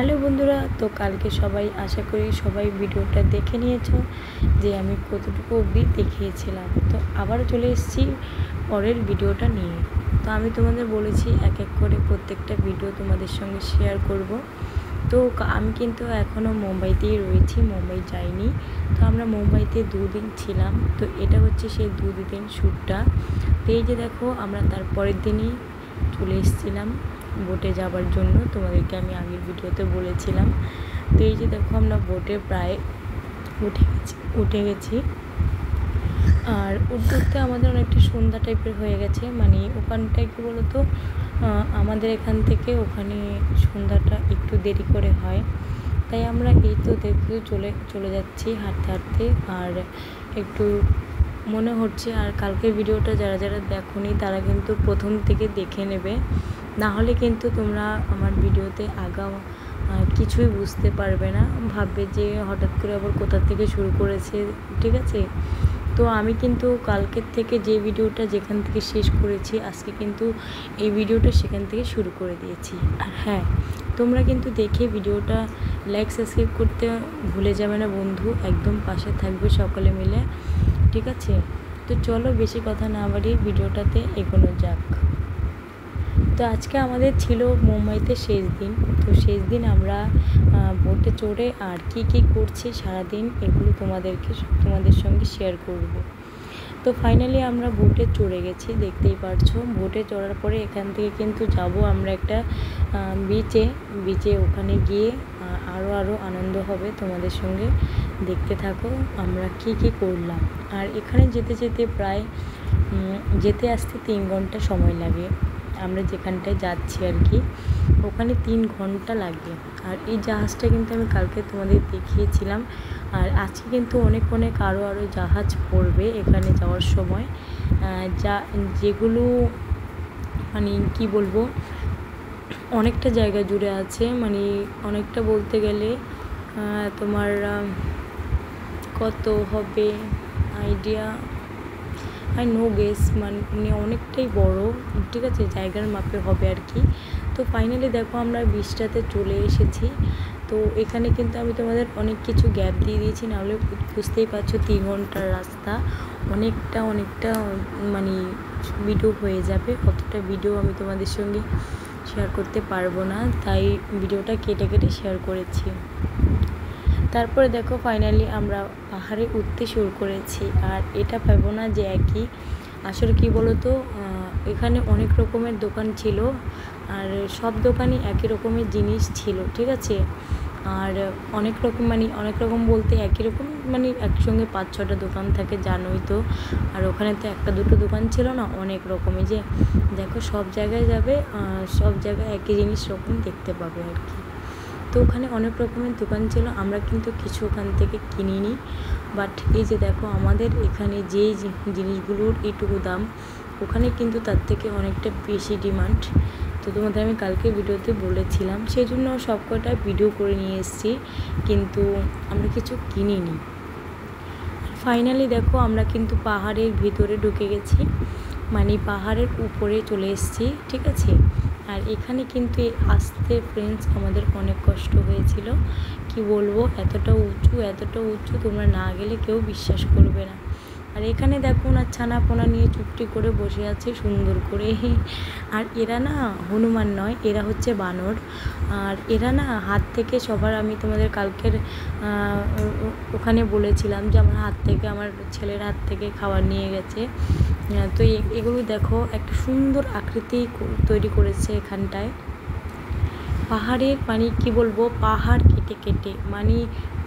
Hello বন্ধুরা, তো কালকে সবাই আশা করি সবাই ভিডিওটা দেখে নিয়েছো যে আমি কতটুকু অবধি দেখিয়েছিলাম। তো আবার চলে এসেছি পরের ভিডিওটা নিয়ে। তো আমি তোমাদের বলেছি এক এক করে প্রত্যেকটা ভিডিও তোমাদের সঙ্গে শেয়ার করব। তো আমি কিন্তু এখনও মুম্বাইতেই রয়েছি, মুম্বাই যাইনি। তো আমরা মুম্বাইতে 2 দিন ছিলাম। তো এটা হচ্ছে সেই 2 দিন শ্যুটটা। তো এই যে দেখো, আমরা তার পরের দিনই চলে এসেছিলাম বোটে যাবার জন্য। তোমাদেরকে আমি আগের ভিডিওতে বলেছিলাম। তো এই যে দেখো, আমরা বোটে প্রায় উঠে গেছি। আর উঠতে উঠতে আমাদের অনেকটা সন্ধ্যা টাইপের হয়ে গেছে। মানে ওখানটায় কী বলতো, আমাদের এখান থেকে ওখানে সন্ধ্যাটা একটু দেরি করে হয়। তাই আমরা এই তো দেখতে চলে যাচ্ছি হাঁটতে হাঁটতে। আর একটু মনে হচ্ছে, আর কালকের ভিডিওটা যারা যারা দেখোনি তারা কিন্তু প্রথম থেকে দেখে নেবে, না হলে কিন্তু তোমরা আমার ভিডিওতে কিছুই বুঝতে পারবে না, ভাববে যে হঠাৎ করে আবার কোথা থেকে শুরু করেছে। ঠিক আছে, তো আমি কিন্তু কালকের থেকে যে ভিডিওটা যেখান থেকে শেষ করেছি, আজকে কিন্তু এই ভিডিওটা সেখান থেকে শুরু করে দিয়েছি। আর হ্যাঁ, তোমরা কিন্তু দেখে ভিডিওটা লাইক সাবস্ক্রাইব করতে ভুলে যাবে না বন্ধু, একদম পাশে থাকবে সকলে মিলে। ঠিক আছে, তো চলো বেশি কথা না বাড়িয়ে ভিডিওটাতে এগোনো যাক। তো আজকে আমাদের ছিল মুম্বাইতে শেষ দিন। তো শেষ দিন আমরা বোটে চড়ে আর কি করছি সারাদিন, এগুলো তোমাদের সঙ্গে শেয়ার করব। তো ফাইনালি আমরা বোটে চড়ে গেছি, দেখতেই পারছো। বোটে চড়ার পরে এখান থেকে কিন্তু যাব আমরা একটা বিচে। ওখানে গিয়ে আরও আনন্দ হবে তোমাদের সঙ্গে। দেখতে থাকো আমরা কি করলাম। আর এখানে যেতে যেতে প্রায় যেতে আসতে 3 ঘন্টা সময় লাগে। আমরা যেখানটায় যাচ্ছি আর কি, ওখানে 3 ঘন্টা লাগবে। আর এই জাহাজটা কিন্তু আমি কালকে তোমাদের দেখিয়েছিলাম। আর আজকে কিন্তু অনেক আরও জাহাজ পড়বে এখানে যাওয়ার সময়, যেগুলো মানে কি বলবো, অনেকটা জায়গা জুড়ে আছে। মানে অনেকটা বলতে গেলে তোমার কত হবে আইডিয়া, নো গেস, মানে অনেকটাই বড়। ঠিক আছে, জায়গার মাপে হবে আর কি। তো ফাইনালি দেখো, আমরা বিচটাতে চলে এসেছি। তো এখানে কিন্তু আমি তোমাদের অনেক কিছু গ্যাপ দিয়ে দিয়েছি, নাহলে বুঝতেই পারছো 3 ঘন্টার রাস্তা, অনেকটা মানে ভিডিও হয়ে যাবে। অতটা ভিডিও আমি তোমাদের সঙ্গে শেয়ার করতে পারবো না, তাই ভিডিওটা কেটে শেয়ার করেছি। তারপরে দেখো, ফাইনালি আমরা পাহাড়ে উঠতে শুরু করেছি। আর এটা ভাবো না যে একই, আসলে কি বলো তো, এখানে অনেক রকমের দোকান ছিল, আর সব দোকানই একই রকমের জিনিস ছিল। ঠিক আছে, আর অনেক রকম বলতে একই রকম, মানে একসঙ্গে 5-6টা দোকান থাকে, জানোই তো। আর ওখানে তো 1-2টো দোকান ছিল না, অনেক রকমের। যে দেখো, সব জায়গায় যাবে, সব জায়গায় একই জিনিস রকম দেখতে পাবে আর কি। তো ওখানে অনেক রকমের দোকান ছিল, আমরা কিন্তু কিছু ওখান থেকে কিনিনি। বাট এই যে দেখো, আমাদের এখানে যেই জিনিসগুলোর এইটুকু দাম, ওখানে কিন্তু তার থেকে অনেকটা বেশি ডিমান্ড। তো তোমাদের আমি কালকে ভিডিওতে বলেছিলাম, সেই জন্য সব কটা ভিডিও করে নিয়ে এসেছি, কিন্তু আমরা কিছু কিনিনি। ফাইনালি দেখো, আমরা কিন্তু পাহাড়ের ভিতরে ঢুকে গেছি, মানে পাহাড়ের উপরে চলে এসেছি। ঠিক আছে, আর এখানে কিন্তু আসতে ফ্রেন্ডস আমাদের অনেক কষ্ট হয়েছিল, কি বলবো, এতটা উঁচু তোমরা না গেলে কেউ বিশ্বাস করবে না। আর এখানে দেখো না, ছানা পোনা নিয়ে চুপটি করে বসে আছে সুন্দর করে। আর এরা না হনুমান নয়, এরা হচ্ছে বানর। আর এরা না হাত থেকে সবার, আমি তোমাদের কালকের ওখানে বলেছিলাম যে আমার ছেলের হাত থেকে খাবার নিয়ে গেছে। তো এগুলো দেখো, একটা সুন্দর আকৃতি তৈরি করেছে এখানটায় পাহাড়ের, মানে কি বলবো, পাহাড় কেটে মানে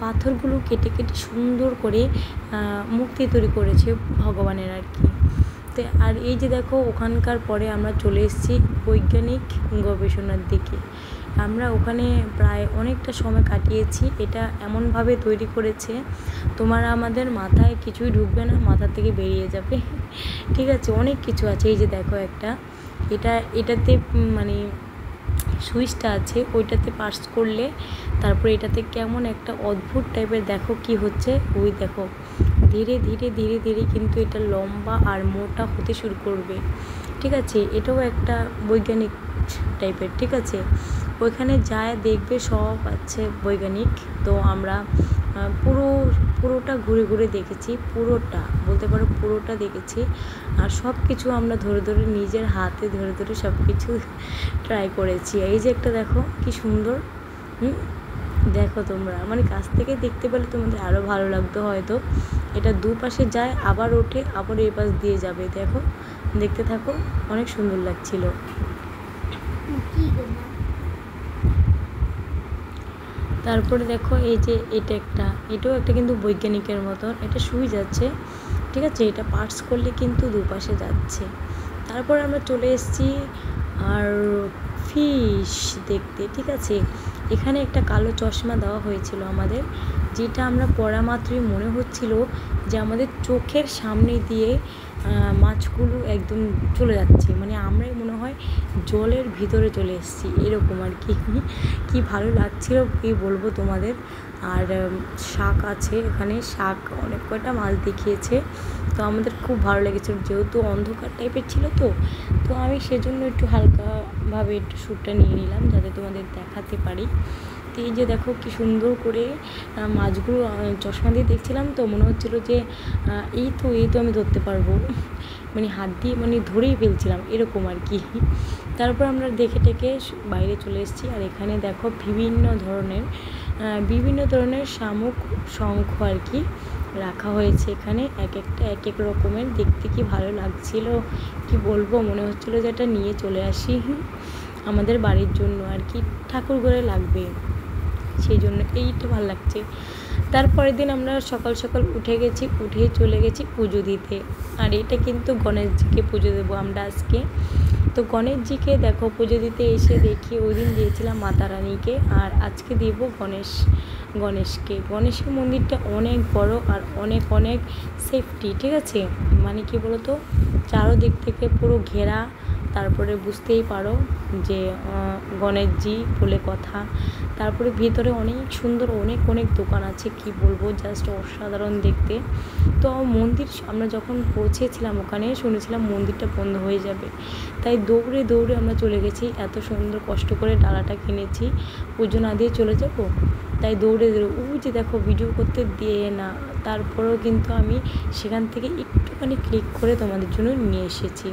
পাথরগুলো কেটে সুন্দর করে মূর্তি তৈরি করেছে ভগবানের আর কি। তো আর এই যে দেখো, ওখানকার পরে আমরা চলে এসেছি বৈজ্ঞানিক গবেষণার দিকে। আমরা ওখানে প্রায় অনেকটা সময় কাটিয়েছি। এটা এমনভাবে তৈরি করেছে, আমাদের মাথায় কিছুই ঢুকবে না, মাথা থেকে বেরিয়ে যাবে। ঠিক আছে, অনেক কিছু আছে। এই যে দেখো, এটাতে মানে সুইচটা আছে, ওইটাতে পাস করলে তারপরে এটাতে কেমন একটা অদ্ভুত টাইপের, দেখো কি হচ্ছে, ওই দেখো ধীরে ধীরে কিন্তু এটা লম্বা আর মোটা হতে শুরু করবে। ঠিক আছে, এটাও একটা বৈজ্ঞানিক টাইপের। ঠিক আছে, ওইখানে যায় দেখবে সব আছে বৈজ্ঞানিক। তো আমরা পুরোটা ঘুরে ঘুরে দেখেছি, পুরোটা বলতে পারো পুরোটা দেখেছি। আর সব কিছু আমরা ধরে ধরে নিজের হাতে ধরে ধরে সব কিছু ট্রাই করেছি। এই যে একটা দেখো কি সুন্দর, দেখো তোমরা মানে কাছ থেকে দেখতে পেলে তোমাদের আরও ভালো লাগতো হয়তো। এটা দুপাশে যায় আবার ওঠে আবার এই পাশ দিয়ে যাবে, দেখো দেখতে থাকো, অনেক সুন্দর লাগছিল। তারপরে দেখো এই যে এটাও একটা কিন্তু বৈজ্ঞানিকের মতন, এটা শুয়ে যাচ্ছে, ঠিক আছে, এটা পার্টস করলে কিন্তু দুপাশে যাচ্ছে। তারপর আমরা চলে এসেছি আর ফিশ দেখতে, ঠিক আছে। এখানে একটা কালো চশমা দেওয়া হয়েছিল আমাদের, যেটা আমরা পড়া মাত্রই মনে হচ্ছিল যে আমাদের চোখের সামনে দিয়ে মাছগুলো একদম চলে যাচ্ছে, মানে আমরাই মনে হয় জলের ভিতরে চলে এসেছি এরকম আর কি। কি ভালো লাগছিল কি বলবো তোমাদের। আর শাক আছে এখানে, শাক অনেক কয়টা মাছ দেখিয়েছে, তো আমাদের খুব ভালো লেগেছিলো, যেহেতু অন্ধকার টাইপের ছিল তো আমি সেজন্য একটু হালকাভাবে একটু শ্যুটটা নিয়ে নিলাম যাতে তোমাদের দেখাতে পারি। তো এই যে দেখো কি সুন্দর করে মাছগুলো চশমা দিয়ে দেখছিলাম, তো মনে হচ্ছিলো যে এই তো আমি ধরতে পারবো, মানে হাত দিয়ে মানে ধরেই ফেলছিলাম এরকম আর কি। তারপর আমরা দেখে টেকে বাইরে চলে এসেছি। আর এখানে দেখো বিভিন্ন ধরনের শামুক শঙ্খ আর কি রাখা হয়েছে এখানে, এক এক রকমের, দেখতে কি ভালো লাগছিল কি বলবো, মনে হচ্ছিলো যে এটা নিয়ে চলে আসি আমাদের বাড়ির জন্য আর কি, ঠাকুর ঘরে লাগবে, সেই জন্য এইটা ভালো লাগছে। তারপরের দিন আমরা সকাল সকাল উঠে চলে গেছি পুজো দিতে। আর এটা কিন্তু গণেশজিকে পুজো দেবো আমরা আজকে। তো গণেশজিকে দেখো পুজো দিতে এসে দেখি ওই দিন দিয়েছিলাম মাতা রানীকে, আর আজকে দিব গণেশকে। গণেশের মন্দিরটা অনেক বড় আর অনেক সেফটি, ঠিক আছে, মানে কি বলতো চারোদিক থেকে পুরো ঘেরা। তারপরে বুঝতেই পারো যে গণেশজি বলে কথা। তারপরে ভিতরে অনেক সুন্দর অনেক দোকান আছে, কি বলবো, জাস্ট অসাধারণ দেখতে। তো মন্দির আমরা যখন পৌঁছেছিলাম ওখানে শুনেছিলাম মন্দিরটা বন্ধ হয়ে যাবে, তাই দৌড়ে আমরা চলে গেছি। এত সুন্দর কষ্ট করে ডালাটা কিনেছি, পুজো না দিয়ে চলে যাব, তাই দৌড়ে ওই যে দেখো ভিডিও করতে দিয়ে না, তারপরেও কিন্তু আমি সেখান থেকে একটুখানি ক্লিক করে তোমাদের জন্য নিয়ে এসেছি।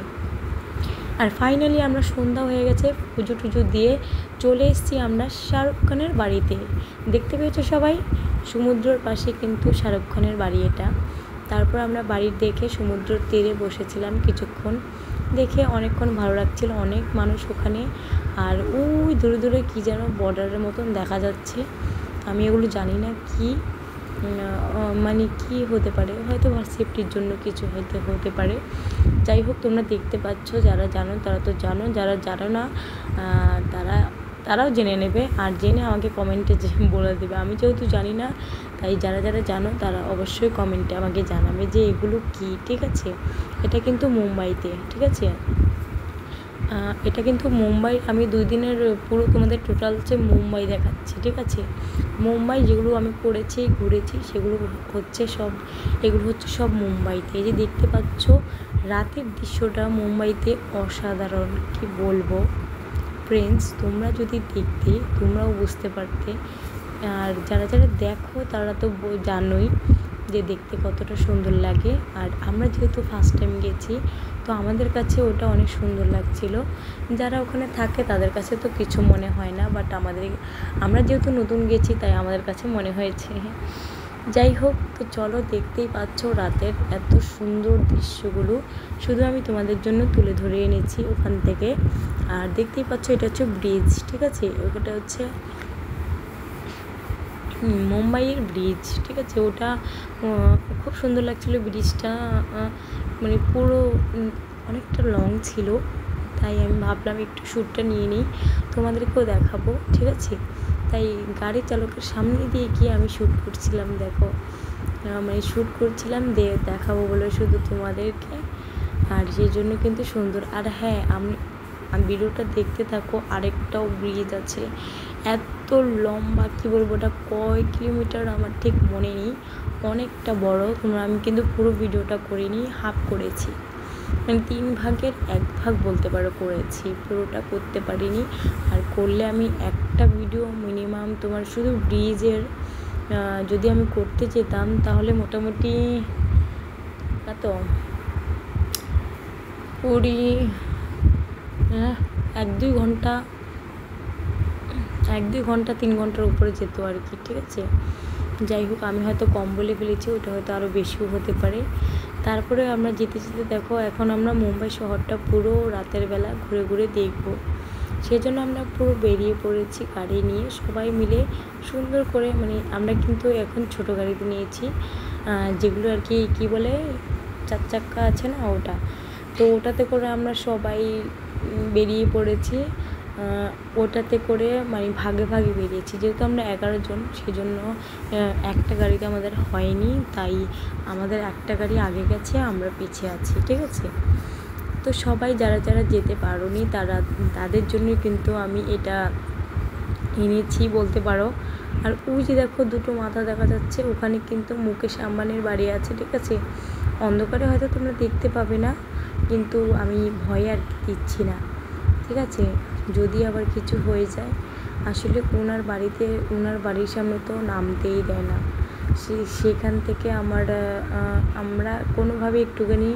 আর ফাইনালি আমরা সন্ধ্যা হয়ে গেছে, পুজো টুজো দিয়ে চলে এসেছি আমরা শাহরুখ খানের বাড়িতে। দেখতে পেয়েছো সবাই, সমুদ্রের পাশে কিন্তু শাহরুখ খানের বাড়ি এটা। তারপর আমরা বাড়ির দেখে সমুদ্রের তীরে বসেছিলাম কিছুক্ষণ, দেখে অনেকক্ষণ ভালো লাগছিল, অনেক মানুষ ওখানে। আর ওই দূরে কী যেন বর্ডারের মতন দেখা যাচ্ছে, আমি এগুলো জানি না কি মানে কি হতে পারে, হয়তো সেফটির জন্য কিছু হতে পারে। যাই হোক, তোমরা দেখতে পাচ্ছ, যারা জানো তারা তো জানো, যারা জানো না তারাও জেনে নেবে, আর জেনে আমাকে কমেন্টে বলে দেবে। আমি যেহেতু জানি না, তাই যারা জানো তারা অবশ্যই কমেন্টে আমাকে জানাবে যে এগুলো কি, ঠিক আছে। এটা কিন্তু মুম্বাইতে, ঠিক আছে, এটা কিন্তু মুম্বাই। আমি 2 দিনের পুরো তোমাদের টোটাল হচ্ছে মুম্বাই দেখাচ্ছি, ঠিক আছে। মুম্বাই যেগুলো আমি করেছি ঘুরেছি সেগুলো এগুলো হচ্ছে সব মুম্বাইতে। এই যে দেখতে পাচ্ছ রাতের দৃশ্যটা মুম্বাইতে অসাধারণ, কি বলবো ফ্রেন্ডস, তোমরা যদি দেখতে তোমরাও বুঝতে পারতে। আর যারা দেখো তারা তো জানোই যে দেখতে কতটা সুন্দর লাগে। আর আমরা যেহেতু ফার্স্ট টাইম গেছি, তো আমাদের কাছে ওটা অনেক সুন্দর লাগছিল। যারা ওখানে থাকে তাদের কাছে তো কিছু মনে হয় না, বাট আমরা যেহেতু নতুন গেছি তাই আমাদের কাছে মনে হয়েছে। যাই হোক, তো চলো, দেখতেই পাচ্ছ রাতের এত সুন্দর দৃশ্যগুলো শুধু আমি তোমাদের জন্য তুলে ধরে এনেছি ওখান থেকে। আর দেখতেই পাচ্ছ এটা হচ্ছে ব্রিজ, ঠিক আছে, ওটা হচ্ছে মুম্বাইয়ের ব্রিজ, ঠিক আছে। ওটা খুব সুন্দর লাগছিলো ব্রিজটা, মানে পুরো অনেকটা লং ছিল, তাই আমি ভাবলাম একটু শ্যুটটা নিয়ে নিই, তোমাদেরকেও দেখাবো, ঠিক আছে। তাই গাড়ি চালকের সামনে দিয়ে গিয়ে আমি শ্যুট করছিলাম, দেখো মানে শ্যুট করছিলাম দেখাবো বলে শুধু তোমাদেরকে, আর সেই জন্য কিন্তু সুন্দর। আর হ্যাঁ, আমি ভিডিওটা দেখতে থাকো, আরেকটাও ব্রিজ আছে, এত লম্বা, কি বলবো, ওটা কয় কিলোমিটার আমার ঠিক মনে নেই, অনেকটা বড়। আমি কিন্তু পুরো ভিডিওটা করিনি, হাফ করেছি। মানে 3 ভাগের 1 ভাগ বলতে পারো করেছি, পুরোটা করতে পারিনি। আর করলে আমি একটা ভিডিও মিনিমাম তোমার শুধু ব্রিজের যদি আমি করতে যেতাম তাহলে মোটামুটি কত 1-2 ঘন্টা 3 ঘন্টার উপরে যেত আর কি, ঠিক আছে। যাই হোক, আমি হয়তো কম বলে ফেলেছি, ওটা হয়তো আরও বেশিও হতে পারে। তারপরে আমরা যেতে যেতে দেখো এখন আমরা মুম্বাই শহরটা পুরো রাতের বেলা ঘুরে ঘুরে দেখব। সেজন্য আমরা পুরো বেরিয়ে পড়েছি গাড়ি নিয়ে সবাই মিলে সুন্দর করে। মানে আমরা কিন্তু এখন ছোট গাড়িতে নিয়েছি, যেগুলো আর কি কী বলে 4 চাক্কা আছে না, ওটা। তো ওটাতে করে আমরা সবাই বেরিয়ে পড়েছি। ওটাতে করে মানে ভাগে ভাগে বেরিয়েছি, যেহেতু আমরা 11 জন, সেজন্য একটা গাড়িতে আমাদের হয়নি, তাই আমাদের একটা গাড়ি আগে গেছে, আমরা পিছিয়ে আছি, ঠিক আছে। তো সবাই যারা যারা যেতে পারোনি তাদের জন্যই কিন্তু আমি এটা এনেছি বলতে পারো। আর ওই যে দেখো দুটো মাথা দেখা যাচ্ছে, ওখানে কিন্তু মুকেশ আম্বানির বাড়ি আছে, ঠিক আছে। অন্ধকারে হয়তো তোমরা দেখতে পাবে না, কিন্তু আমি ভয় আর দিচ্ছি না, ঠিক আছে। যদি আবার কিছু হয়ে যায়, আসলে ওনার বাড়ির সামনে তো নামতেই দেয় না। সেখান থেকে আমরা কোনোভাবে একটুখানি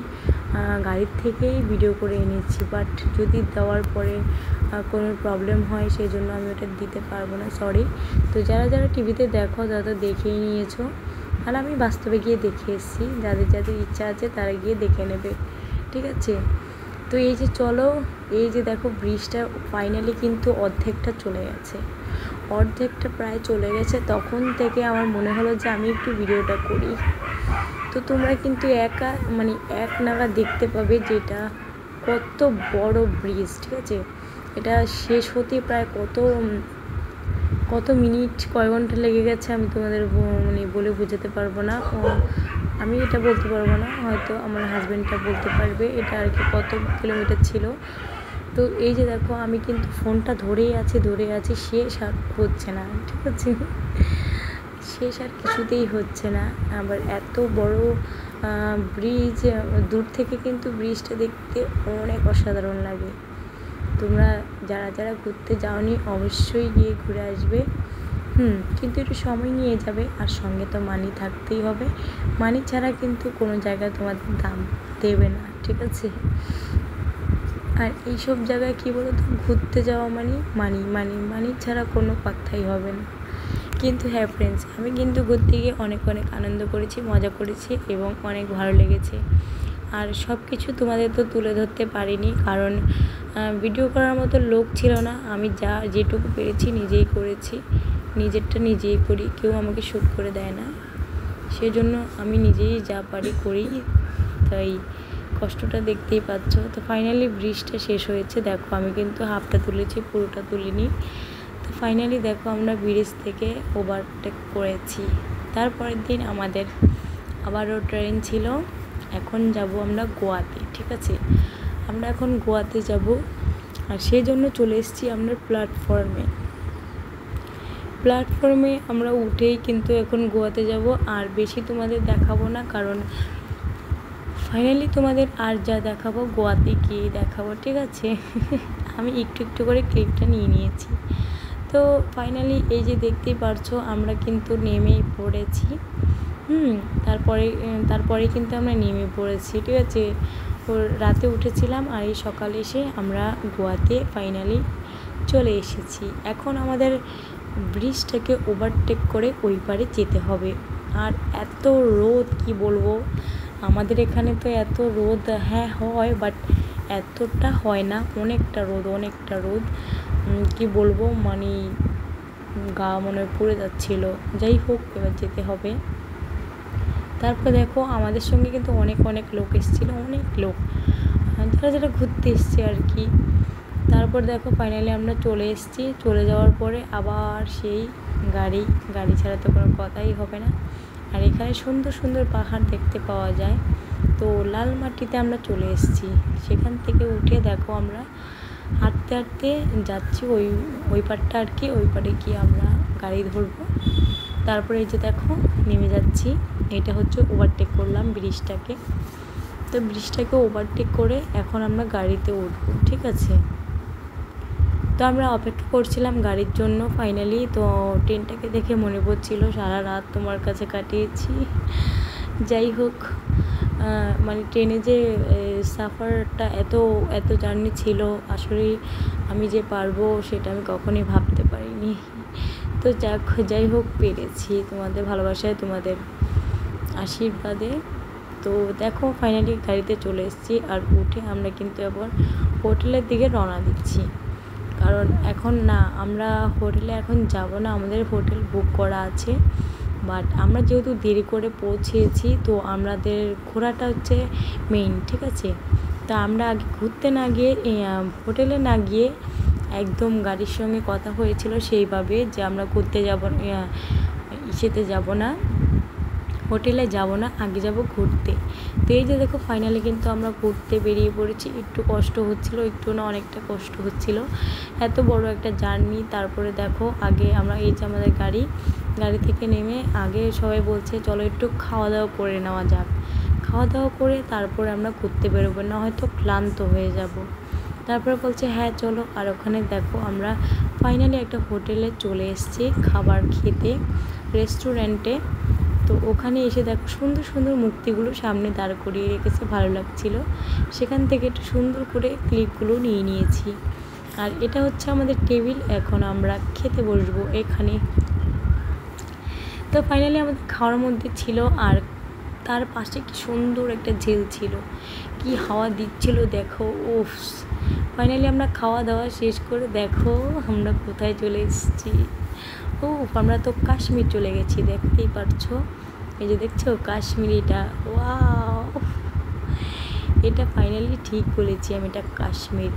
গাড়ির থেকেই ভিডিও করে এনেছি, বাট যদি দেওয়ার পরে কোনো প্রবলেম হয় সেই জন্য আমি ওটা দিতে পারবো না, সরি। তো যারা যারা টিভিতে দেখো তারা দেখেই নিয়েছো, আর আমি বাস্তবে গিয়ে দেখে এসেছি। যাদের যাদের ইচ্ছা আছে তারা গিয়ে দেখে নেবে, ঠিক আছে। তো এই যে চলো, এই যে দেখো ব্রিজটা ফাইনালি কিন্তু অর্ধেকটা চলে গেছে, প্রায় চলে গেছে। তখন থেকে আমার মনে হলো যে আমি একটু ভিডিওটা করি। তো তোমরা কিন্তু এক নাগাদ দেখতে পাবে যে এটা কত বড় ব্রিজ, ঠিক আছে। এটা শেষ হতে প্রায় কত মিনিট, কয় ঘন্টা লেগে গেছে আমি তোমাদের মানে বলে বোঝাতে পারবো না। আমি এটা বলতে পারবো না, হয়তো আমার হাজব্যান্ডটা বলতে পারবে এটা আর কি কত কিলোমিটার ছিল। তো এই যে দেখো আমি কিন্তু ফোনটা ধরেই আছি, শেষ আর হচ্ছে না, ঠিক আছে। শেষ আর কিছুতেই হচ্ছে না। আবার এত বড় ব্রিজ, দূর থেকে কিন্তু ব্রিজটা দেখতে অনেক অসাধারণ লাগে। তোমরা যারা যারা ঘুরতে যাওনি অবশ্যই গিয়ে ঘুরে আসবে। কিন্তু একটু সময় নিয়ে যাবে, আর সঙ্গে তো মানি থাকতেই হবে। মানি ছাড়া কিন্তু কোনো জায়গায় তোমাদের দাম দেবে না, ঠিক আছে। আর এইসব জায়গায় কী বলো তো, ঘুরতে যাওয়া মানি ছাড়া কোনো কথাই হবে না। কিন্তু হ্যাঁ ফ্রেন্ডস, আমি কিন্তু ঘুরতে গিয়ে অনেক আনন্দ করেছি, মজা করেছি এবং অনেক ভালো লেগেছে। আর সব কিছু তোমাদের তো তুলে ধরতে পারিনি, কারণ ভিডিও করার মতো লোক ছিল না। আমি যেটুকু পেরেছি নিজেই করেছি, নিজেরটা নিজেই করি, কেউ আমাকে শ্যুট করে দেয় না। সেজন্য আমি নিজেই যা পারি করি, তাই কষ্টটা দেখতেই পাচ্ছ। তো ফাইনালি ব্রিজটা শেষ হয়েছে, দেখো আমি কিন্তু হাফটা তুলেছি, পুরোটা তুলিনি। তো ফাইনালি দেখো আমরা ব্রিজ থেকে ওভারটেক করেছি। তারপরের দিন আমাদের আবারও ট্রেন ছিল, এখন যাব আমরা গোয়াতে, ঠিক আছে। আমরা এখন গোয়াতে যাব, আর সেই জন্য চলে এসেছি আমরা প্ল্যাটফর্মে আমরা উঠেই কিন্তু এখন গোয়াতে যাব। আর বেশি তোমাদের দেখাবো না, কারণ ফাইনালি তোমাদের আর যা দেখাবো গোয়াতে গিয়ে দেখাবো, ঠিক আছে। আমি একটু করে ক্লিপটা নিয়ে নিয়েছি। তো ফাইনালি এই যে দেখতেই পারছো আমরা কিন্তু নেমেই পড়েছি। তারপরে কিন্তু আমরা নেমে পড়েছি, ঠিক আছে। রাতে উঠেছিলাম, আর এই সকালে এসে আমরা গোয়াতে ফাইনালি চলে এসেছি। এখন আমাদের ব্রিজটাকে ওভারটেক করে ওই পারে যেতে হবে। আর এত রোদ কি বলবো, আমাদের এখানে তো এত রোদ হ্যাঁ হয়, বাট এতটা হয় না, অনেকটা রোদ কি বলবো, মানে গা মনে পুড়ে যাচ্ছিল। যাই হোক, এবার যেতে হবে। তারপর দেখো আমাদের সঙ্গে কিন্তু অনেক লোক এসেছিলো, অনেক লোক যারা ঘুরতে এসছে আর কি। তারপর দেখো ফাইনালি আমরা চলে এসেছি। চলে যাওয়ার পরে আবার সেই গাড়ি ছাড়া তো কোনো কথাই হবে না। আর এখানে সুন্দর পাহাড় দেখতে পাওয়া যায়। তো লাল মাটিতে আমরা চলে এসেছি। সেখান থেকে উঠে দেখো আমরা হাঁটতে যাচ্ছি ওই পাড়টা আর কি, ওই পাড়ে গিয়ে আমরা গাড়ি ধরবো। তারপরে এই যে দেখো নেমে যাচ্ছি, এটা হচ্ছে ওভারটেক করলাম ব্রিজটাকে। তো তো ব্রিজটাকে ওভারটেক করে এখন আমরা গাড়িতে উঠবো, ঠিক আছে। তো আমরা অপেক্ষা করছিলাম গাড়ির জন্য। ফাইনালি তো ট্রেনটাকে দেখে মনে পড়ছিল সারা রাত তোমার কাছে কাটিয়েছি। যাই হোক, মানে ট্রেনে যে সাফারটা এত জার্নি ছিল, আসলে আমি যে পারবো সেটা আমি কখনোই ভাবতে পারিনি। তো যাই হোক পেরেছি তোমাদের ভালোবাসায়, তোমাদের আশীর্বাদে। তো দেখো ফাইনালি গাড়িতে চলে এসেছি, আর উঠে আমরা কিন্তু এবার হোটেলের দিকে রওনা দিচ্ছি। কারণ এখন না, আমরা হোটেলে এখন যাব না, আমাদের হোটেল বুক করা আছে। বাট আমরা যেহেতু দেরি করে পৌঁছেছি, তো আমাদের ঘোরাটা হচ্ছে মেইন, ঠিক আছে। তা আমরা আগে ঘুরতে না গিয়ে হোটেলে না গিয়ে একদম গাড়ির সঙ্গে কথা হয়েছিল সেইভাবে যে আমরা ঘুরতে যাব, ইসেতে যাব না, হোটেলে যাব না, আগে যাব ঘুরতে। তো এই যে দেখো ফাইনালি কিন্তু আমরা ঘুরতে বেরিয়ে পড়েছি। একটু কষ্ট হচ্ছিল, একটু না অনেকটা কষ্ট হচ্ছিল, এত বড় একটা জার্নি। তারপরে দেখো আগে আমরা, এই যে আমাদের গাড়ি থেকে নেমে আগে সবাই বলছে চলো একটু খাওয়া দাওয়া করে নেওয়া যাক, খাওয়া দাওয়া করে তারপরে আমরা ঘুরতে বেরোবো, না হয়তো ক্লান্ত হয়ে যাব। তারপরে বলছে হ্যাঁ চলো। আর ওখানে দেখো আমরা ফাইনালি একটা হোটেলে চলে এসেছি খাবার খেতে, রেস্টুরেন্টে। তো ওখানে এসে দেখো সুন্দর সুন্দর মূর্তিগুলো সামনে দাঁড় করিয়ে রেখেছে, ভালো লাগছিল। সেখান থেকে একটু সুন্দর করে ক্লিপগুলো নিয়ে নিয়েছি। আর এটা হচ্ছে আমাদের টেবিল, এখন আমরা খেতে বসবো এখানে। তো ফাইনালি আমাদের খাওয়ার মধ্যে ছিল, আর তার পাশে কি সুন্দর একটা ঝিল ছিল, কি হাওয়া দিচ্ছিল দেখো। উফ, ফাইনালি আমরা খাওয়া দাওয়া শেষ করে দেখো আমরা কোথায় চলে এসেছি। উফ, আমরা তো কাশ্মীর চলে গেছি, দেখতেই পারছো। এই যে দেখছো কাশ্মীরিটা, ওয়াও, এটা ফাইনালি ঠিক বলেছি আমি, এটা কাশ্মীর।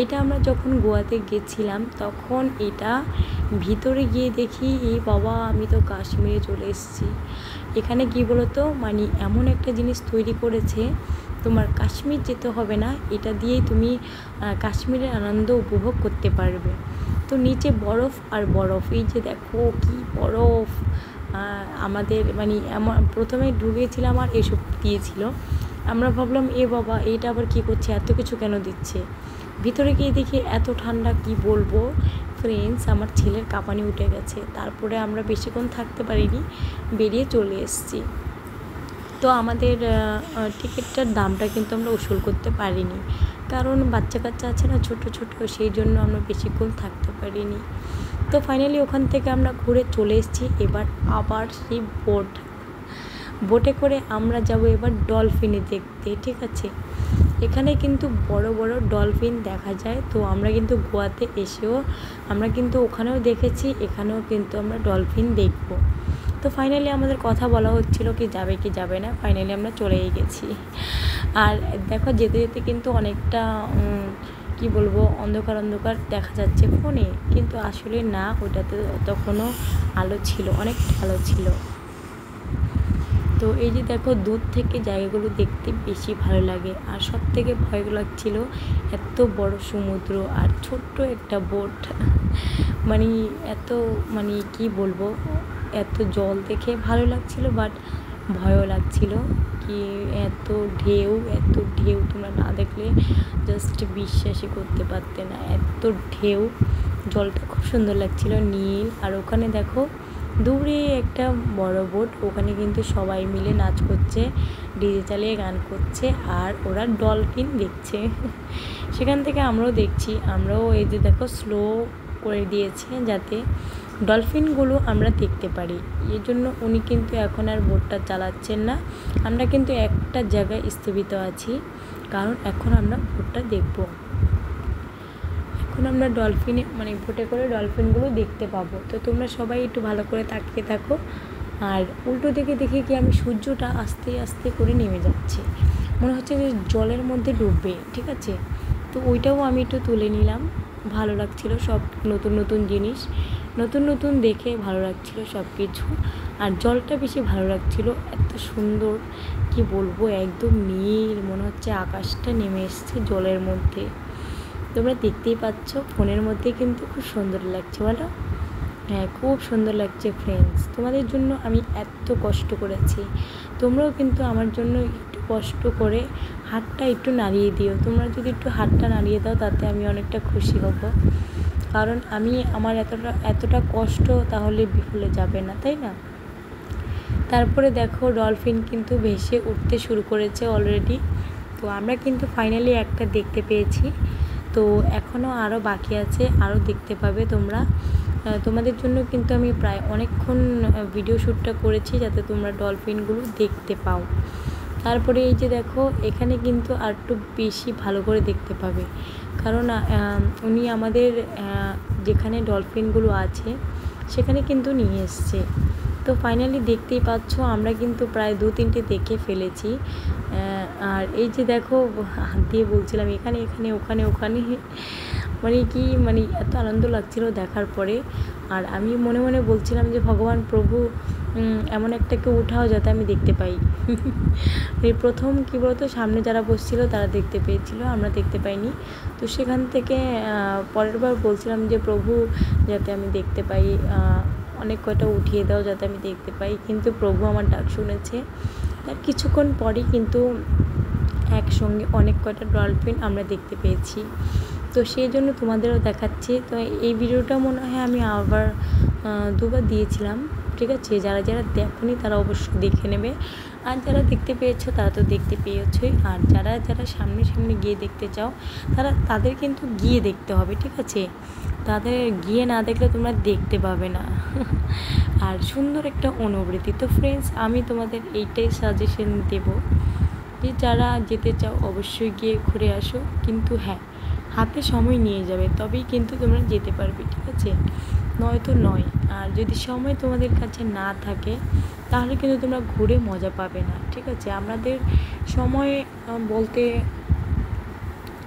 এটা আমরা যখন গোয়াতে গেছিলাম তখন এটা ভিতরে গিয়ে দেখি এই বাবা আমি তো কাশ্মীরে চলে এসেছি। এখানে কি বলতো, মানে এমন একটা জিনিস তৈরি করেছে, তোমার কাশ্মীর যেতে হবে না, এটা দিয়েই তুমি কাশ্মীরের আনন্দ উপভোগ করতে পারবে। তো নিচে বরফ আর বরফ, এই যে দেখো কি বরফ। আমাদের মানে এমন প্রথমে ঢুকেছিলাম আর এসব দিয়েছিল, আমরা ভাবলাম এ বাবা এইটা আবার কী করছে, এত কিছু কেন দিচ্ছে। ভিতরে গিয়ে দেখি এত ঠান্ডা, কি বলবো ফ্রেন্ডস, আমার ছেলের কাঁপানি উঠে গেছে। তারপরে আমরা বেশিক্ষণ থাকতে পারিনি, বেরিয়ে চলে এসেছি। তো আমাদের টিকিটটার দামটা কিন্তু আমরা উসুল করতে পারিনি, কারণ বাচ্চা কাচ্চা আছে না ছোট ছোট, সেই জন্য আমরা বেশিক্ষণ থাকতে পারিনি। তো ফাইনালি ওখান থেকে আমরা ঘুরে চলে এসেছি। এবার আবার সেই বোটে করে আমরা যাব এবার ডলফিনে দেখতে, ঠিক আছে। এখানে কিন্তু বড় বড় ডলফিন দেখা যায়। তো আমরা কিন্তু গোয়াতে এসেও আমরা কিন্তু ওখানেও দেখেছি, এখানেও কিন্তু আমরা ডলফিন দেখব। তো ফাইনালি আমাদের কথা বলা হচ্ছিল কি যাবে কি যাবে না, ফাইনালি আমরা চলেই গেছি। আর দেখো যেতে যেতে কিন্তু অনেকটা কি বলবো অন্ধকার অন্ধকার দেখা যাচ্ছে ফোনে, কিন্তু আসলে না, ওটাতে তখনও আলো ছিল, অনেকটা আলো ছিল। তো এই যে দেখো দূর থেকে জায়গাগুলো দেখতে বেশি ভালো লাগে। আর সব থেকে ভয় লাগছিল এত বড় সমুদ্র আর ছোট্ট একটা বোট, মানে এত মানে কি বলবো, এত জল দেখে ভালো লাগছিল বাট ভয়ও লাগছিল, কি এত ঢেউ তোমরা না দেখলে জাস্ট বিশ্বাসই করতে পারতে না, এত ঢেউ। জলটা খুব সুন্দর লাগছিল নীল। আর ওখানে দেখো দূরে একটা বড় বোট, ওখানে কিন্তু সবাই মিলে নাচ করছে, ডিজে চালিয়ে গান করছে, আর ওরা ডলফিন দেখছে। সেখান থেকে আমরাও দেখছি, আমরাও এই যে দেখো স্লো করে দিয়েছে যাতে ডলফিনগুলো আমরা দেখতে পারি। এই জন্য উনি কিন্তু এখন আর বোটটা চালাচ্ছেন না, আমরা কিন্তু একটা জায়গায় স্থগিত আছি, কারণ এখন আমরা বোটটা দেখব। এখন আমরা ডলফিনে মানে বোটে করে ডলফিনগুলো দেখতে পাবো। তো তোমরা সবাই একটু ভালো করে তাকিয়ে থাকো। আর উল্টো দিকে দেখি কি আমি সূর্যটা আস্তে আস্তে করে নেমে যাচ্ছে, মনে হচ্ছে যে জলের মধ্যে ডুববে, ঠিক আছে। তো ওইটাও আমি একটু তুলে নিলাম, ভালো লাগছিল। সব নতুন নতুন জিনিস নতুন নতুন দেখে ভালো লাগছিল সব কিছু। আর জলটা বেশি ভালো লাগছিল, এত সুন্দর কি বলবো, একদম নীল, মনে হচ্ছে আকাশটা নেমে এসছে জলের মধ্যে। তোমরা দেখতেই পাচ্ছ ফোনের মধ্যে কিন্তু খুব সুন্দর লাগছে, বলো? হ্যাঁ, খুব সুন্দর লাগছে ফ্রেন্ডস। তোমাদের জন্য আমি এত কষ্ট করেছি, তোমরাও কিন্তু আমার জন্য একটু স্পষ্ট করে হাতটা একটু নাড়িয়ে দিও। তোমরা যদি একটু হাতটা নাড়িয়ে দাও তাতে আমি অনেকটা খুশি হব, কারণ আমার এতটা কষ্ট তাহলে বিফলে যাবে না, তাই না? তারপরে দেখো ডলফিন কিন্তু ভেসে উঠতে শুরু করেছে অলরেডি। তো আমরা কিন্তু ফাইনালি একটা দেখতে পেয়েছি। তো এখনও আরও বাকি আছে, আরও দেখতে পাবে তোমরা। তোমাদের জন্য কিন্তু আমি প্রায় অনেকক্ষণ ভিডিও শ্যুটটা করেছি যাতে তোমরা ডলফিনগুলো দেখতে পাও। তারপরে এই যে দেখো এখানে কিন্তু আর একটু বেশি ভালো করে দেখতে পাবে, কারণ উনি আমাদের যেখানে ডলফিনগুলো আছে সেখানে কিন্তু নিয়ে এসছে। তো ফাইনালি দেখতেই পাচ্ছ আমরা কিন্তু প্রায় 2-3টে দেখে ফেলেছি। আর এই যে দেখো হাত দিয়ে বলছিলাম এখানে এখানে ওখানে ওখানে, মানে এত আনন্দ লাগছিল দেখার পরে। আর আমি মনে মনে বলছিলাম যে ভগবান প্রভু এমন একটাকে উঠাও যাতে আমি দেখতে পাই। এই প্রথম কী বলতো, সামনে যারা বসছিল তারা দেখতে পেয়েছিল, আমরা দেখতে পাইনি। তো সেখান থেকে পরের বার বলছিলাম যে প্রভু যাতে আমি দেখতে পাই, অনেক কয়টা উঠিয়ে দাও যাতে আমি দেখতে পাই। কিন্তু প্রভু আমার ডাক শুনেছে। তার কিছুক্ষণ পরেই কিন্তু একসঙ্গে অনেক কয়টা ডলফিন আমরা দেখতে পেয়েছি। তো সেই জন্য তোমাদেরও দেখাচ্ছি। তো এই ভিডিওটা মনে হয় আমি আবার 2বার দিয়েছিলাম, ঠিক আছে? যারা যারা দেখোনি তারা অবশ্যই দেখে নেবে, আর যারা দেখতে পেয়েছো তারা তো দেখতে পেয়েছোই। আর যারা যারা সামনে সামনে গিয়ে দেখতে চাও তাদের কিন্তু গিয়ে দেখতে হবে, ঠিক আছে? তাদের গিয়ে না দেখলে তোমরা দেখতে পাবে না। আর সুন্দর একটা অনুভূতি। তো ফ্রেন্ডস, আমি তোমাদের এইটাই সাজেশন দেব যে যারা যেতে চাও অবশ্যই গিয়ে ঘুরে আসো, কিন্তু হ্যাঁ হাতে সময় নিয়ে যাবে, তবেই কিন্তু তোমরা যেতে পারবে, ঠিক আছে? নয়তো নয়। আর যদি সময় তোমাদের কাছে না থাকে তাহলে কিন্তু তোমরা ঘুরে মজা পাবে না, ঠিক আছে? আমাদের সময় বলতে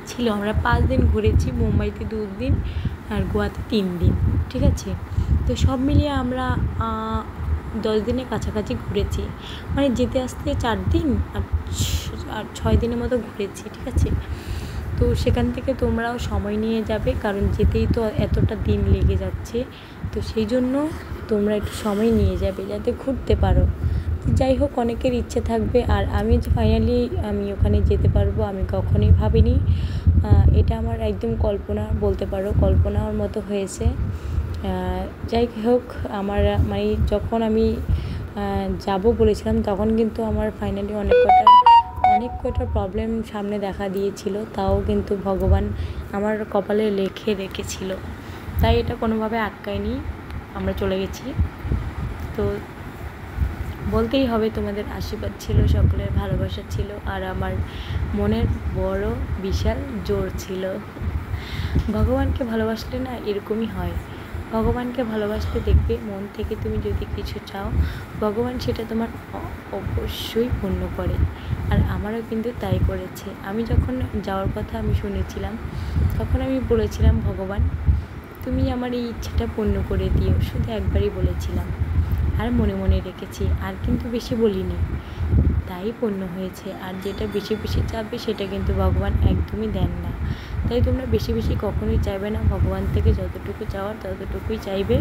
ছিল আমরা 5 দিন ঘুরেছি, মুম্বাইতে 2 দিন আর গোয়াতে 3 দিন, ঠিক আছে? তো সব মিলিয়ে আমরা 10 দিনের কাছাকাছি ঘুরেছি, মানে যেতে আসতে 4 দিন আর 6 দিনের মতো ঘুরেছি, ঠিক আছে? তো সেখান থেকে তোমরাও সময় নিয়ে যাবে, কারণ যেতেই তো এতটা দিন লেগে যাচ্ছে। তো সেই জন্য তোমরা একটু সময় নিয়ে যাবে যাতে ঘুরতে পারো। যাই হোক, অনেকের ইচ্ছে থাকবে। আর আমি যে ফাইনালি আমি ওখানে যেতে পারবো আমি কখনোই ভাবিনি। এটা আমার একদম কল্পনা বলতে পারো, কল্পনার মতো হয়েছে। যাই হোক, আমার মানে যখন আমি যাব বলেছিলাম তখন কিন্তু আমার ফাইনালি অনেক কয়টা প্রবলেম সামনে দেখা দিয়েছিল, তাও কিন্তু ভগবান আমার কপালে লিখে রেখেছিল, তাই এটা কোনোভাবে আটকায়নি, আমরা চলে গেছি। তো বলতেই হবে তোমাদের আশীর্বাদ ছিল, সকলের ভালোবাসা ছিল, আর আমার মনের বড় বিশাল জোর ছিল। ভগবানকে ভালোবাসলে না এরকমই হয়। ভগবানকে ভালোবাসতে দেখবে মন থেকে তুমি যদি কিছু চাও ভগবান সেটা তোমার অবশ্যই পূর্ণ করে। আর আমারও কিন্তু তাই করেছে। আমি যখন যাওয়ার কথা আমি শুনেছিলাম তখন আমি বলেছিলাম ভগবান তুমি আমার এই ইচ্ছাটা পূর্ণ করে দিও, শুধু একবারই বলেছিলাম আর মনে মনে রেখেছি, আর কিন্তু বেশি বলিনি, তাই পূর্ণ হয়েছে। আর যেটা বেশি বেশি চাইবে সেটা কিন্তু ভগবান একদমই দেন না, তাই তোমরা বেশি বেশি কখনোই চাইবে না, ভগবান থেকে যতটুকু চাওয়ার ততটুকুই চাইবে,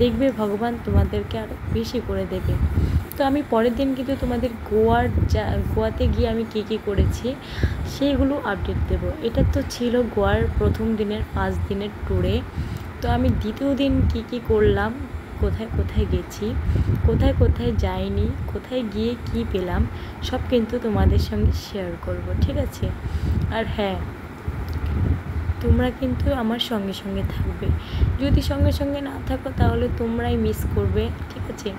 দেখবে ভগবান তোমাদেরকে আরও বেশি করে দেবে। তো আমি পরের দিন কিন্তু তোমাদের গোয়াতে গিয়ে আমি কী কী করেছি সেইগুলো আপডেট দেবো। এটা তো ছিল গোয়ার প্রথম দিনের 5 দিনের ট্যুরে। তো আমি দ্বিতীয় দিন কী কী করলাম, কোথায় কোথায় গেছি, কোথায় কোথায় যাইনি, কোথায় গিয়ে কি পেলাম, সব কিন্তু তোমাদের সঙ্গে শেয়ার করব, ঠিক আছে? আর হ্যাঁ, তোমরা কিন্তু আমার সঙ্গে সঙ্গে থাকবে। যদি সঙ্গে সঙ্গে না থাকো তাহলে তোমরাই মিস করবে, ঠিক আছে?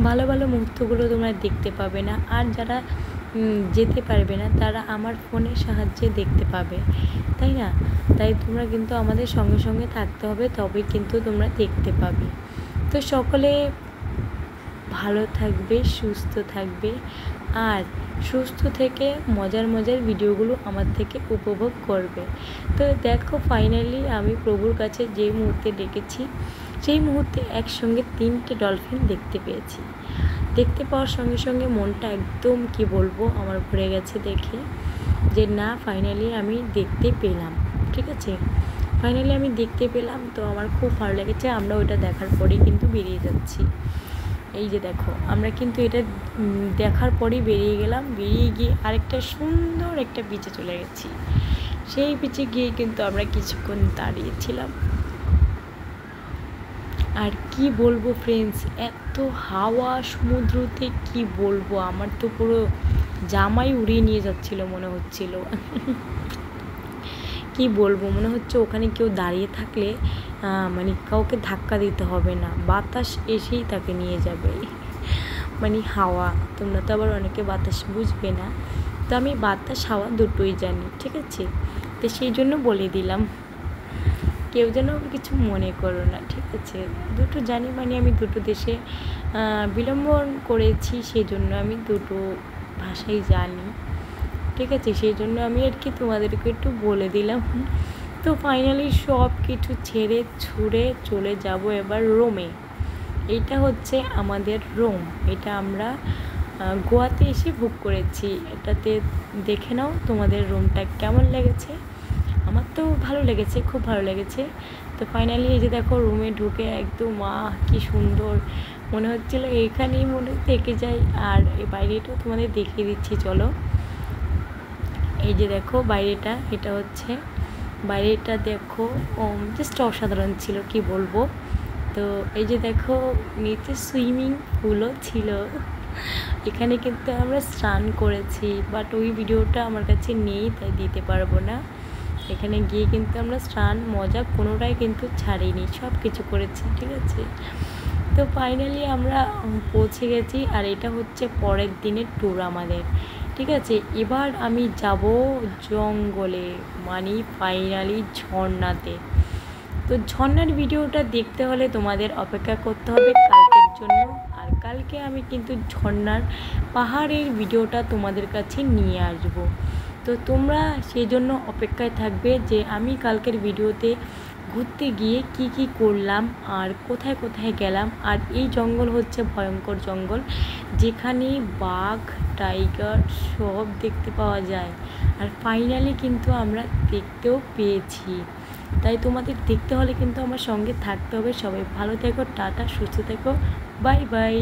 ভালো ভালো মুহূর্তগুলো তোমরা দেখতে পাবে না। আর যারা যেতে পারবে না তারা আমার ফোনের সাহায্যে দেখতে পাবে, তাই না? তাই তোমরা কিন্তু আমাদের সঙ্গে সঙ্গে থাকতে হবে, তবে কিন্তু তোমরা দেখতে পাবে। তো সকলে ভালো থাকবে, সুস্থ থাকবে, আর সুস্থ থেকে মজার মজার ভিডিওগুলো আমার থেকে উপভোগ করবে। তো দেখো ফাইনালি আমি প্রভুর কাছে যে মুহূর্তে ডেকেছি সেই মুহূর্তে একসঙ্গে 3টে ডলফিন দেখতে পেয়েছি। দেখতে পাওয়ার সঙ্গে সঙ্গে মনটা একদম কি বলবো আমার ভরে গেছে দেখে, যে না ফাইনালি আমি দেখতে পেলাম, ঠিক আছে? ফাইনালি আমি দেখতে পেলাম, তো আমার খুব ভালো লেগেছে। আমরা ওইটা দেখার পরেই কিন্তু বেরিয়ে যাচ্ছি। এই যে দেখো আমরা কিন্তু এটা দেখার পরেই বেরিয়ে গেলাম, বেরিয়ে গিয়ে আরেকটা সুন্দর একটা বিচে চলে গেছি। সেই বিচে গিয়ে কিন্তু আমরা কিছুক্ষণ দাঁড়িয়েছিলাম। আর কি বলবো ফ্রেন্ডস, এত হাওয়া সমুদ্রতে, কি বলবো, আমার তো পুরো জামাই উড়িয়ে নিয়ে যাচ্ছিল মনে হচ্ছিল। কি বলবো, মনে হচ্ছে ওখানে কেউ দাঁড়িয়ে থাকলে মানে কাউকে ধাক্কা দিতে হবে না, বাতাস এসেই তাকে নিয়ে যাবে। মানে হাওয়া, তোমরা তো আবার অনেকে বাতাস বুঝবে না, তো আমি বাতাস হাওয়া দুটোই জানি, ঠিক আছে? তো সেই জন্য বলে দিলাম, কেউ যেন কিছু মনে করো না, ঠিক আছে? দুটো জানি, মানে আমি দুটো দেশে বিলম্বন করেছি, সেই জন্য আমি দুটো ভাষাই জানি, ঠিক আছে? সেই জন্য আমি আর কি তোমাদেরকে একটু বলে দিলাম। তো ফাইনালি সব কিছু ছেড়ে ছুড়ে চলে যাব এবার রোমে। এইটা হচ্ছে আমাদের রোম, এটা আমরা গোয়াতে এসে বুক করেছি। এটাতে দেখে নাও তোমাদের রুমটা কেমন লেগেছে। আমার তো ভালো লেগেছে, খুব ভালো লেগেছে। তো ফাইনালি এই যে দেখো রুমে ঢুকে একদম কি সুন্দর মনে হচ্ছিলো, এখানেই মনে থেকে যাই। আর এই বাইরেটাও তোমাদের দেখিয়ে দিচ্ছি, চলো। এই যে দেখো বাইরেটা, এটা হচ্ছে বাইরেটা, দেখো জাস্ট অসাধারণ ছিল, কি বলবো। তো এই যে দেখো নিচে সুইমিং পুলও ছিল, এখানে কিন্তু আমরা স্নান করেছি, বাট ওই ভিডিওটা আমার কাছে নেই, তাই দিতে পারবো না। এখানে গিয়ে কিন্তু আমরা স্নান মজা কোনোটাই কিন্তু ছাড়িনি, সব কিছু করেছি, ঠিক আছে? তো ফাইনালি আমরা পৌঁছে গেছি, আর এটা হচ্ছে পরের দিনের ট্যুর আমাদের, ঠিক আছে? এবার আমি যাব জঙ্গলে, মানে ফাইনালি ঝর্ণাতে। তো ঝর্ণার ভিডিওটা দেখতে হলে তোমাদের অপেক্ষা করতে হবে কালকের জন্য। আর কালকে আমি কিন্তু ঝর্ণার পাহাড়ের ভিডিওটা তোমাদের কাছে নিয়ে আসব। তো তোমরা সেই জন্য অপেক্ষায় থাকবে যে আমি কালকের ভিডিওতে ঘুরতে গিয়ে কি কি করলাম আর কোথায় কোথায় গেলাম। আর এই জঙ্গল হচ্ছে ভয়ঙ্কর জঙ্গল, যেখানে বাঘ টাইগার সব দেখতে পাওয়া যায়। আর ফাইনালি কিন্তু আমরা দেখতেও পেয়েছি। তাই তোমাদের দেখতে হলে কিন্তু আমার সঙ্গে থাকতে হবে। সবাই ভালো থেকো, টাটা, সুস্থ থেকো, বাই বাই।